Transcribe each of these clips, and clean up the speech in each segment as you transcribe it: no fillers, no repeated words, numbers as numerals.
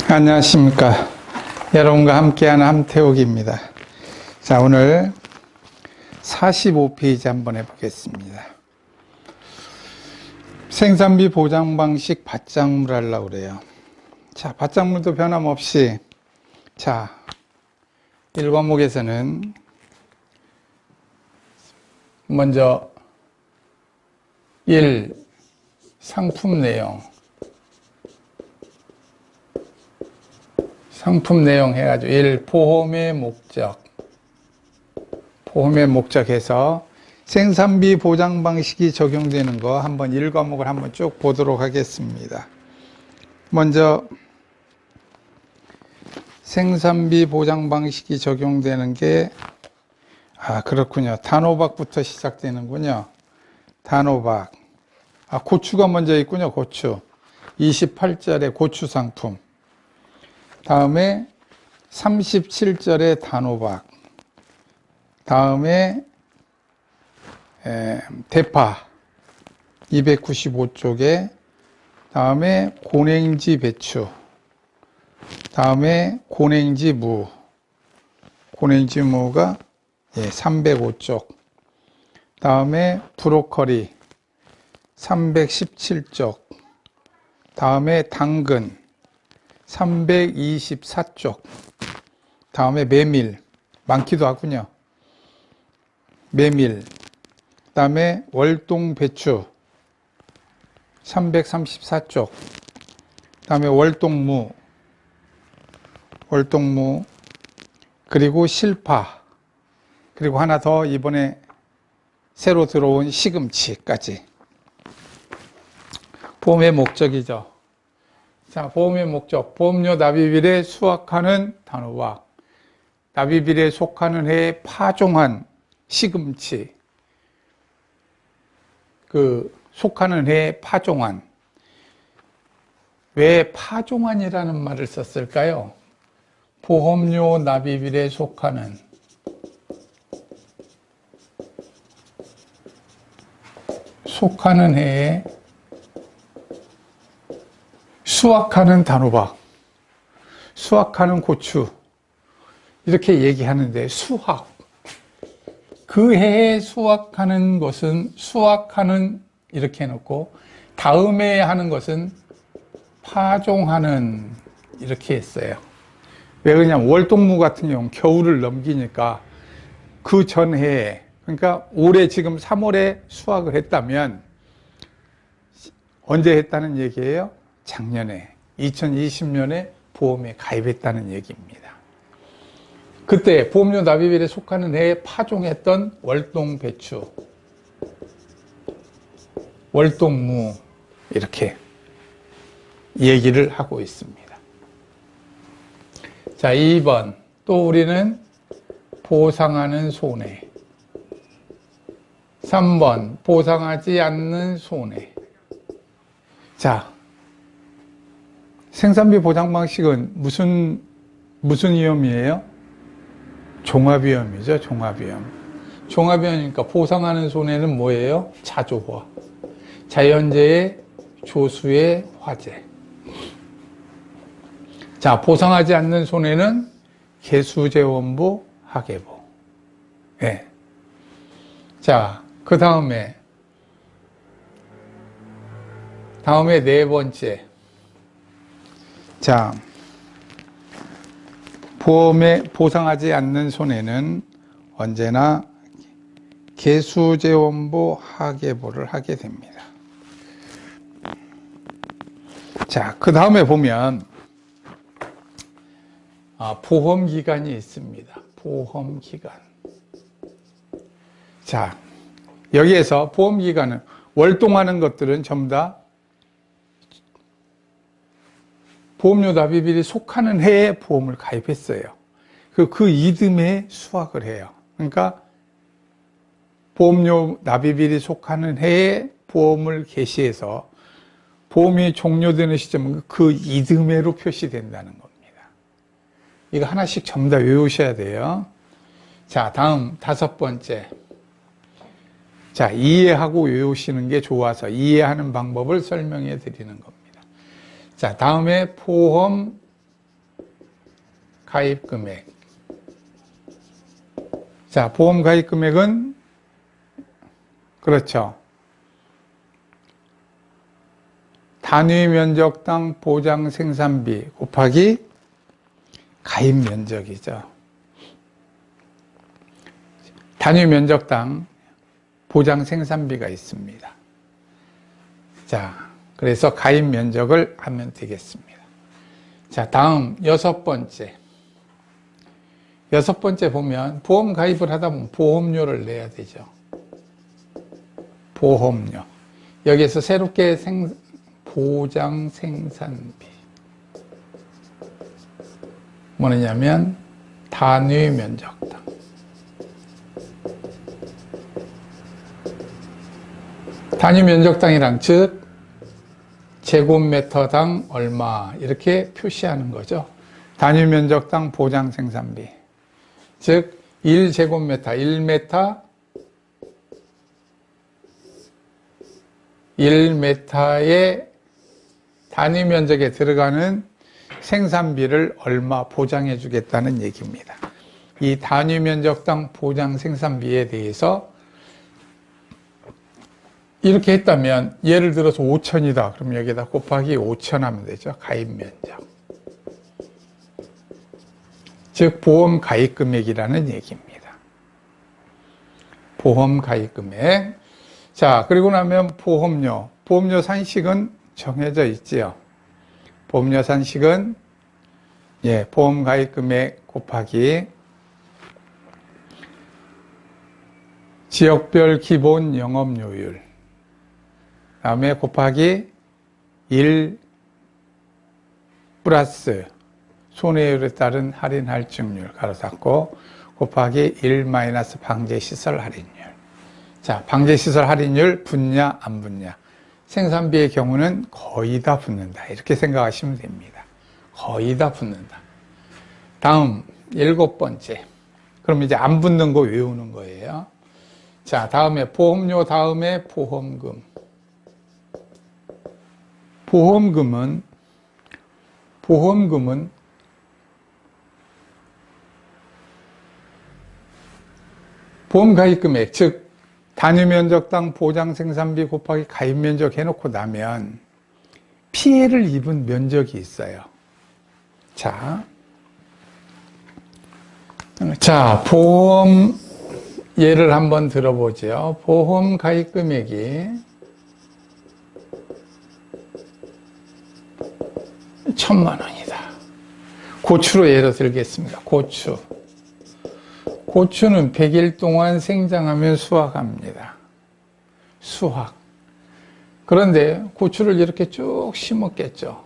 안녕하십니까. 여러분과 함께하는 함태욱입니다. 자, 오늘 45페이지 한번 해보겠습니다. 생산비 보장 방식 밭작물 하려고 그래요. 자, 밭작물도 변함없이, 자, 1과목에서는 먼저 1. 상품 내용. 상품 내용 해가지고 1. 보험의 목적. 보험의 목적해서 생산비 보장 방식이 적용되는 거 한번 1과목을 한번 쭉 보도록 하겠습니다. 먼저 생산비 보장 방식이 적용되는 게 그렇군요. 단호박부터 시작되는군요. 단호박. 고추가 먼저 있군요. 고추. 28절에 고추 상품. 다음에 37절에 단호박. 다음에 대파 295쪽에 다음에 고냉지 배추. 다음에 고냉지 무. 고냉지 무가 305쪽. 다음에 브로콜리 317쪽. 다음에 당근 324쪽. 다음에 메밀, 많기도 하군요. 메밀. 다음에 월동 배추 334쪽. 다음에 월동무. 월동무. 그리고 실파. 그리고 하나 더 이번에 새로 들어온 시금치까지. 보험의 목적이죠. 자, 보험의 목적. 보험료 납입일에 수확하는 단호박. 납입일에 속하는 해에 파종한 시금치. 속하는 해에 파종한. 왜 파종한이라는 말을 썼을까요? 보험료 납입일에 속하는. 속하는 해에 수확하는 단호박, 수확하는 고추, 이렇게 얘기하는데 수확. 그 해에 수확하는 것은 수확하는 이렇게 해놓고 다음 해에 하는 것은 파종하는 이렇게 했어요. 왜 그러냐면 월동무 같은 경우는 겨울을 넘기니까 그 전해에, 그러니까 올해 지금 3월에 수확을 했다면 언제 했다는 얘기예요? 작년에 2020년에 보험에 가입했다는 얘기입니다. 그때 보험료 납입일에 속하는 해에 파종했던 월동 배추, 월동무 이렇게 얘기를 하고 있습니다. 자, 2번 또 우리는 보상하는 손해. 3번 보상하지 않는 손해. 자, 생산비 보장 방식은 무슨 위험이에요? 종합위험이죠. 종합위험. 종합위험이니까 보상하는 손해는 뭐예요? 자조화. 자연재해, 조수의 화재. 자, 보상하지 않는 손해는 개수재원부, 하계부. 네. 자, 그 다음에 네 번째. 자, 보험에 보상하지 않는 손해는 언제나 개수재원부, 하계부를 하게 됩니다. 자, 그 다음에 보면 보험기간이 있습니다. 보험기간. 자, 여기에서 보험기간은 월동하는 것들은 전부 다 보험료 납입일이 속하는 해에 보험을 가입했어요. 그 이듬해에 수확을 해요. 그러니까 보험료 납입일이 속하는 해에 보험을 개시해서 보험이 종료되는 시점은 그 이듬해로 표시된다는 겁니다. 이거 하나씩 전부 다 외우셔야 돼요. 자, 다음 5번째. 자, 이해하고 외우시는 게 좋아서 이해하는 방법을 설명해 드리는 겁니다. 자, 다음에 보험 가입 금액. 자, 보험 가입 금액은 그렇죠. 단위 면적당 보장 생산비 곱하기 가입 면적이죠. 단위 면적당 보장 생산비가 있습니다. 자, 그래서 가입 면적을 하면 되겠습니다. 자, 다음 여섯 번째 보면 보험 가입을 하다 보면 보험료를 내야 되죠. 보험료. 여기에서 새롭게 보장 생산비. 뭐냐면 단위 면적당. 단위 면적당이란 즉 제곱미터당 얼마 이렇게 표시하는 거죠. 단위 면적당 보장 생산비. 즉 1제곱미터 1m의 단위 면적에 들어가는 생산비를 얼마 보장해 주겠다는 얘기입니다. 이 단위 면적당 보장 생산비에 대해서 이렇게 했다면 예를 들어서 5천이다. 그럼 여기다 곱하기 5천 하면 되죠. 가입 면적. 즉 보험 가입 금액이라는 얘기입니다. 보험 가입 금액. 자, 그리고 나면 보험료. 보험료 산식은 정해져 있지요. 보험료 산식은 보험 가입 금액 곱하기 지역별 기본 영업료율. 다음에 곱하기 1 플러스 손해율에 따른 할인 할증률 가로 닫고 곱하기 1 마이너스 방제시설 할인율. 자, 방제시설 할인율 붙냐 안 붙냐. 생산비의 경우는 거의 다 붙는다. 이렇게 생각하시면 됩니다. 거의 다 붙는다. 다음 일곱 번째. 그럼 이제 안 붙는 거 외우는 거예요. 자, 다음에 보험료 다음에 보험금. 보험금 보험 가입 금액, 즉 단위 면적당 보장 생산비 곱하기 가입 면적 해놓고 나면 피해를 입은 면적이 있어요. 자, 보험 예를 한번 들어보죠. 보험 가입 금액이 1,000만 원이다. 고추로 예를 들겠습니다. 고추는 100일 동안 생장하면 수확합니다. 수확. 그런데 고추를 이렇게 쭉 심었겠죠.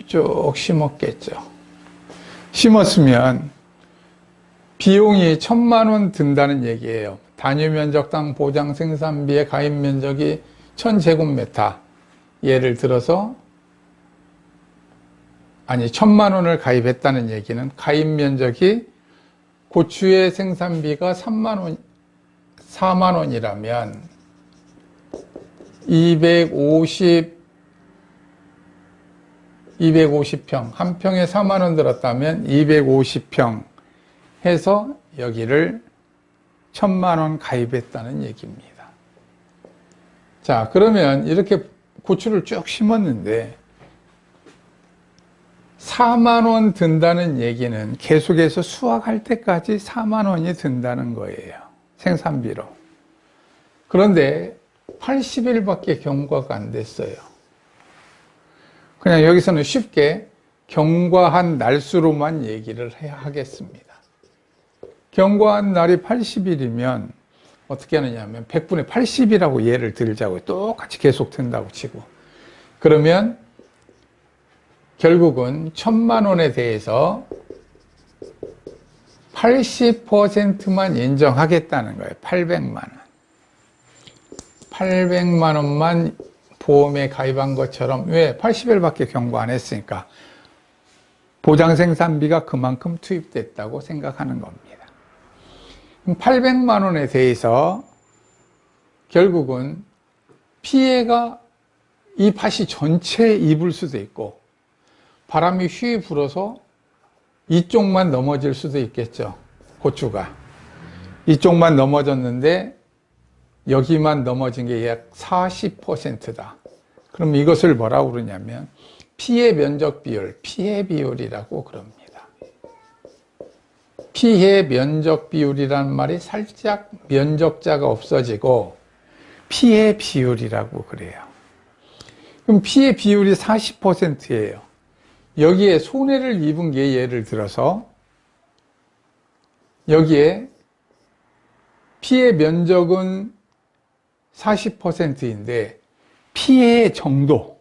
쭉 심었겠죠. 심었으면 비용이 1,000만 원 든다는 얘기예요. 단위 면적당 보장 생산비의 가입 면적이 1,000제곱미터. 예를 들어서 1,000만 원을 가입했다는 얘기는 가입 면적이 고추의 생산비가 4만 원이라면 250평, 한 평에 4만 원 들었다면 250평 해서 여기를 1,000만 원 가입했다는 얘기입니다. 자, 그러면 이렇게 고추를 쭉 심었는데 4만 원 든다는 얘기는 계속해서 수확할 때까지 4만 원이 든다는 거예요. 생산비로. 그런데 80일밖에 경과가 안 됐어요. 그냥 여기서는 쉽게 경과한 날수로만 얘기를 하겠습니다. 경과한 날이 80일이면 어떻게 하느냐면 100분의 80이라고 예를 들자고요. 똑같이 계속 든다고 치고. 그러면 결국은 1,000만 원에 대해서 80%만 인정하겠다는 거예요. 800만 원. 800만 원만 보험에 가입한 것처럼. 왜? 80일밖에 경고 안 했으니까. 보장 생산비가 그만큼 투입됐다고 생각하는 겁니다. 800만 원에 대해서 결국은 피해가 이 밭이 전체에 입을 수도 있고 바람이 휘 불어서 이쪽만 넘어질 수도 있겠죠. 고추가. 이쪽만 넘어졌는데 여기만 넘어진 게 약 40%다. 그럼 이것을 뭐라고 그러냐면 피해 면적 비율, 피해 비율이라고 그럽니다. 피해 면적 비율이라는 말이 살짝 면적자가 없어지고 피해 비율이라고 그래요. 그럼 피해 비율이 40%예요. 여기에 손해를 입은 게 예를 들어서 여기에 피해 면적은 40%인데 피해의 정도,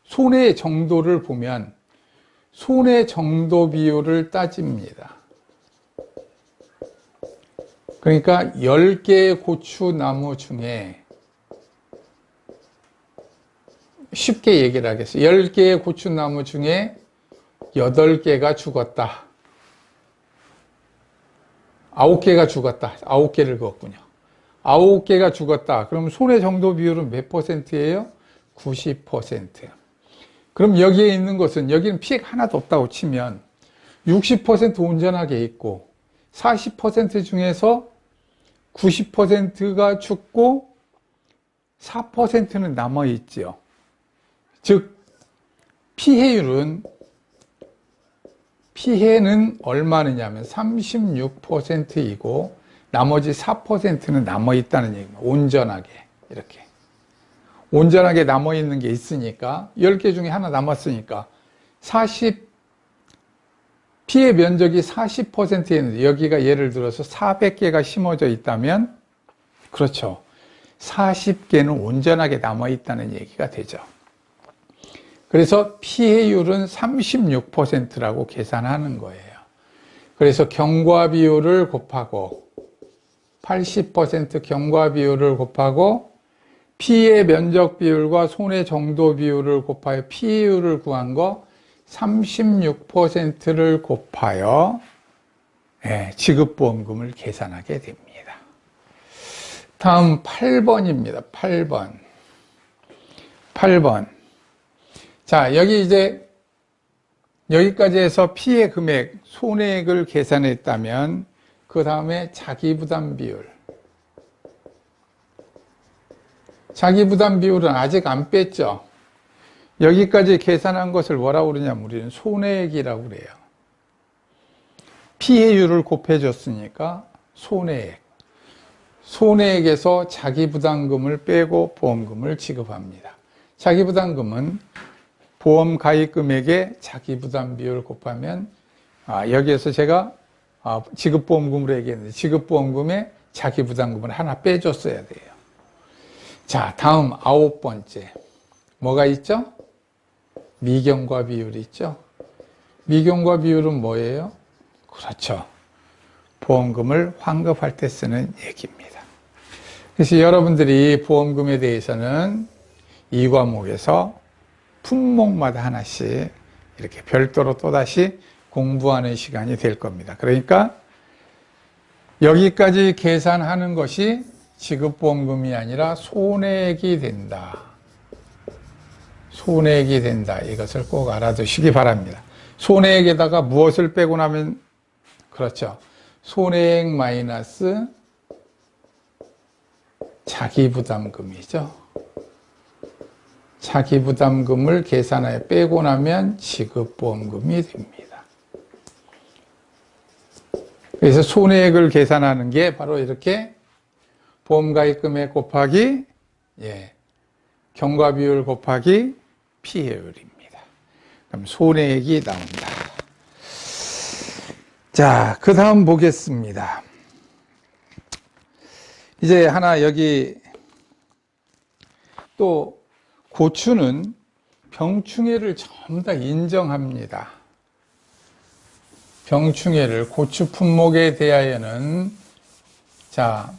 손해의 정도를 보면 손해 정도 비율을 따집니다. 그러니까 10개의 고추나무 중에 쉽게 얘기를 하겠어요. 10개의 고추나무 중에 8개가 죽었다. 9개가 죽었다. 9개를 그었군요. 9개가 죽었다. 그럼 손해 정도 비율은 몇 %예요? 90%. 그럼 여기에 있는 것은, 여기는 피해가 하나도 없다고 치면 60% 온전하게 있고 40% 중에서 90%가 죽고 4%는 남아있죠. 즉 피해는 얼마느냐면 36%이고 나머지 4%는 남아있다는 얘기입니다. 온전하게 이렇게 온전하게 남아있는 게 있으니까 10개 중에 하나 남았으니까 피해 면적이 40%였는데 여기가 예를 들어서 400개가 심어져 있다면 그렇죠. 40개는 온전하게 남아있다는 얘기가 되죠. 그래서 피해율은 36%라고 계산하는 거예요. 그래서 경과 비율을 곱하고 80% 경과 비율을 곱하고 피해 면적 비율과 손해 정도 비율을 곱하여 피해율을 구한 거 36%를 곱하여 지급보험금을 계산하게 됩니다. 다음 8번입니다. 8번. 자, 여기까지 해서 피해 금액, 손해액을 계산했다면 그 다음에 자기부담 비율. 자기부담 비율은 아직 안 뺐죠. 여기까지 계산한 것을 뭐라고 그러냐면 우리는 손해액이라고 그래요. 피해율을 곱해줬으니까 손해액. 손해액에서 자기부담금을 빼고 보험금을 지급합니다. 자기부담금은 보험 가입 금액에 자기부담 비율 곱하면 여기에서 제가 지급보험금으로 얘기했는데 지급보험금에 자기부담금을 하나 빼줬어야 돼요. 자, 다음 9번째 뭐가 있죠? 미경과 비율이 있죠. 미경과 비율은 뭐예요? 그렇죠. 보험금을 환급할 때 쓰는 얘기입니다. 그래서 여러분들이 보험금에 대해서는 이 과목에서 품목마다 하나씩 이렇게 별도로 또다시 공부하는 시간이 될 겁니다. 그러니까 여기까지 계산하는 것이 지급보험금이 아니라 손해액이 된다. 손해액이 된다. 이것을 꼭 알아두시기 바랍니다. 손해액에다가 무엇을 빼고 나면 그렇죠. 손해액 마이너스 자기부담금이죠. 자기부담금을 계산하여 빼고 나면 지급보험금이 됩니다. 그래서 손해액을 계산하는 게 바로 이렇게 보험가입금액 곱하기 경과비율 곱하기 피해율입니다. 그럼 손해액이 나온다. 자, 그 다음 보겠습니다. 이제 하나 여기 또 고추는 병충해를 전부 다 인정합니다. 병충해를 고추 품목에 대하여는 자,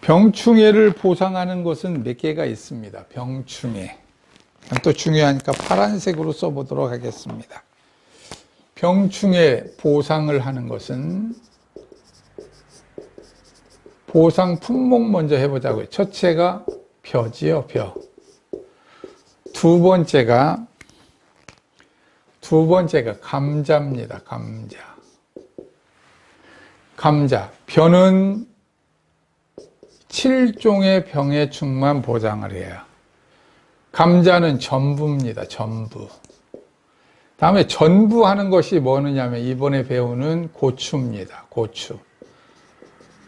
병충해를 보상하는 것은 몇 개가 있습니다. 병충해. 또 중요하니까 파란색으로 써보도록 하겠습니다. 병충해 보상을 하는 것은 보상 품목 먼저 해보자고요. 첫째가 벼지요, 벼. 두 번째가 두 번째가 감자입니다. 감자. 변은 7종의 병해충만 보장을 해요. 감자는 전부입니다. 전부. 다음에 전부하는 것이 뭐느냐면 이번에 배우는 고추입니다.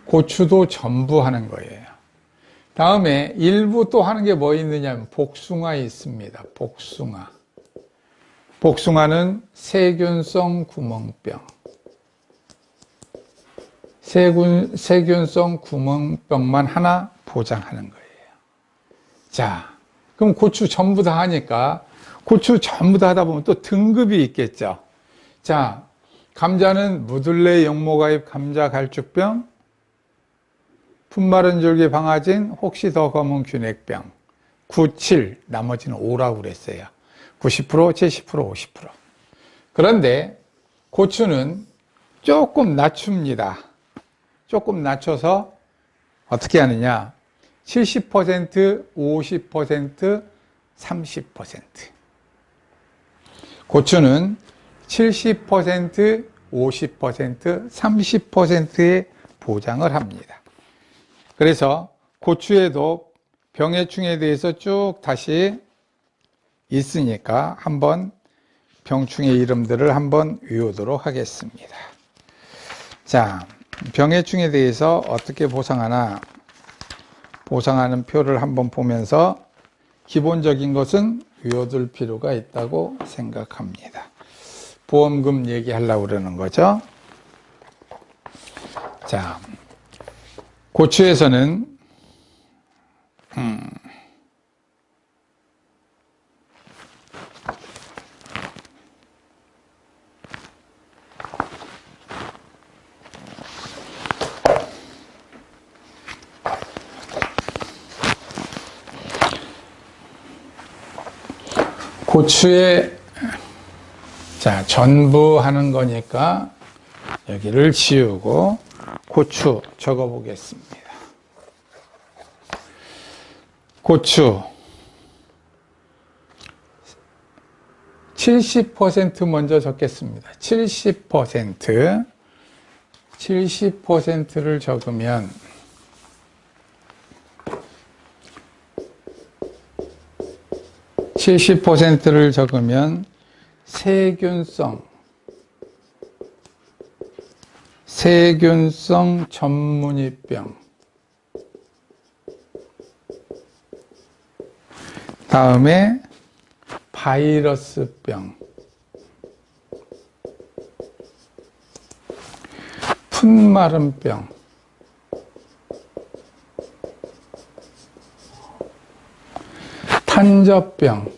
고추도 전부하는 거예요. 다음에 일부 또 하는 게 뭐 있느냐면 복숭아 있습니다. 복숭아는 세균성 구멍병. 세균성 구멍병만 하나 보장하는 거예요. 자, 그럼 고추 전부 다 하니까 고추 전부 다 하다 보면 또 등급이 있겠죠. 자, 감자는 무들레 영모가입 감자 갈축병, 풋마른 줄기 방아진, 혹시 더 검은 균핵병. 9, 7, 나머지는 5라고 그랬어요. 90%, 70%, 50%. 그런데 고추는 조금 낮춥니다. 조금 낮춰서 어떻게 하느냐. 70%, 50%, 30%. 고추는 70%, 50%, 30%의 보장을 합니다. 그래서 고추에도 병해충에 대해서 쭉 다시 있으니까 한번 병충의 이름들을 한번 외우도록 하겠습니다. 자, 병해충에 대해서 어떻게 보상하나 보상하는 표를 한번 보면서 기본적인 것은 외워둘 필요가 있다고 생각합니다. 보험금 얘기하려고 그러는 거죠. 자, 고추에서는 고추에 자 전부 하는 거니까 여기를 지우고 고추 적어 보겠습니다. 고추 70% 먼저 적겠습니다. 70%를 적으면 세균성 전문이병, 다음에 바이러스병, 풋마른병, 탄저병,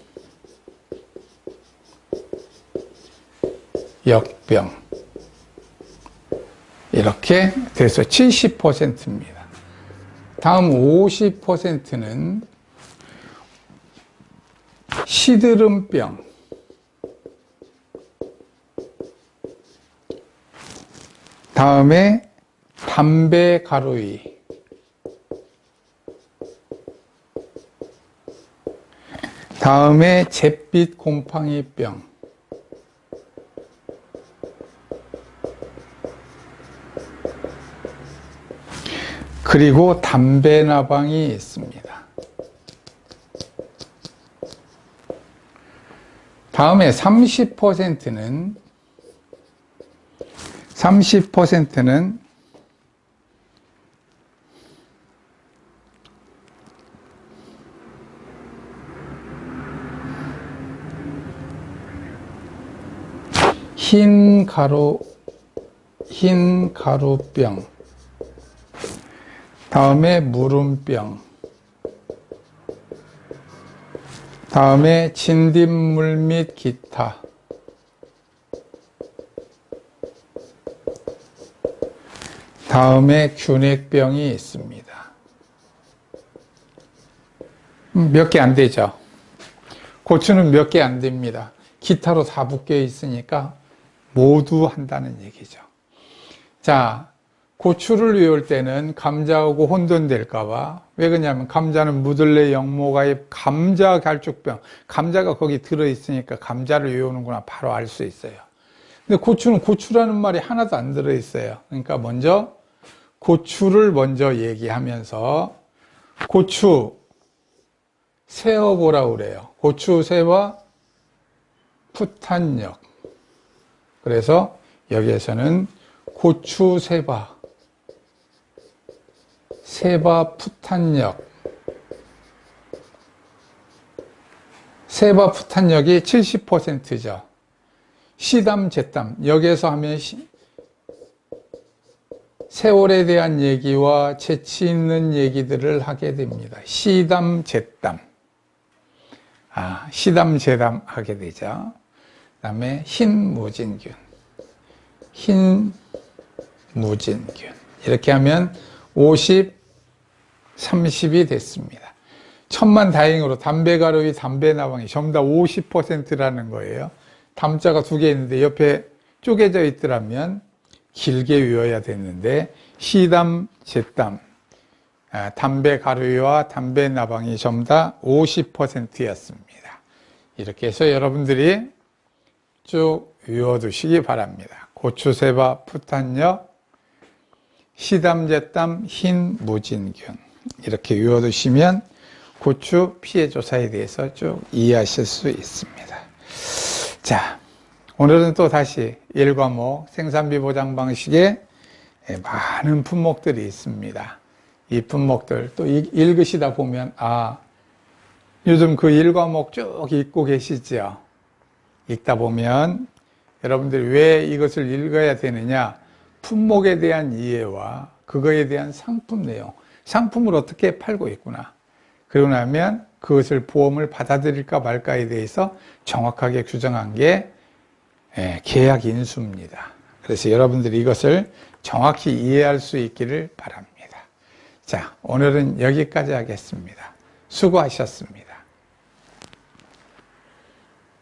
역병, 이렇게 돼서 70%입니다. 다음 50%는 시드름병, 다음에 담배 가루이, 다음에 잿빛 곰팡이병, 그리고 담배나방이 있습니다. 다음에 30%는 흰 가루병, 다음에 무름병, 다음에 진딧물 및 기타, 다음에 균핵병이 있습니다. 몇 개 안 되죠. 고추는 몇 개 안 됩니다. 기타로 다 묶여 있으니까 모두 한다는 얘기죠. 자, 고추를 외울 때는 감자하고 혼돈될까봐. 왜 그러냐면 감자는 무들레 영모가입 감자 갈축병. 감자가 거기 들어있으니까 감자를 외우는구나 바로 알 수 있어요. 근데 고추는 고추라는 말이 하나도 안 들어있어요. 그러니까 먼저 고추를 먼저 얘기하면서 고추 세어보라고 그래요. 고추 세와 푸탄역. 그래서 여기에서는 고추 세바 세바푸탄역. 세바푸탄역이 70%죠. 시담, 제담. 여기에서 하면 세월에 대한 얘기와 재치 있는 얘기들을 하게 됩니다. 시담, 제담. 시담, 제담 하게 되죠. 그 다음에 흰무진균. 흰무진균. 이렇게 하면 50, 30이 됐습니다. 천만다행으로 담배가루의 담배나방이 전부 다 50%라는 거예요. 담자가 두 개 있는데 옆에 쪼개져 있더라면 길게 외워야 됐는데 시담, 제담, 담배가루와 담배나방이 전부 다 50%였습니다. 이렇게 해서 여러분들이 쭉 외워두시기 바랍니다. 고추세바, 푸탄역, 시담, 제담, 흰무진균 이렇게 외워두시면 고추 피해 조사에 대해서 쭉 이해하실 수 있습니다. 자, 오늘은 또 다시 1과목 생산비 보장 방식에 많은 품목들이 있습니다. 이 품목들 또 읽으시다 보면 요즘 그 1과목 쭉 읽고 계시죠? 읽다 보면 여러분들이 왜 이것을 읽어야 되느냐? 품목에 대한 이해와 그거에 대한 상품 내용, 상품을 어떻게 팔고 있구나. 그러고 나면 그것을 보험을 받아들일까 말까에 대해서 정확하게 규정한 게 계약 인수입니다. 그래서 여러분들이 이것을 정확히 이해할 수 있기를 바랍니다. 자, 오늘은 여기까지 하겠습니다. 수고하셨습니다.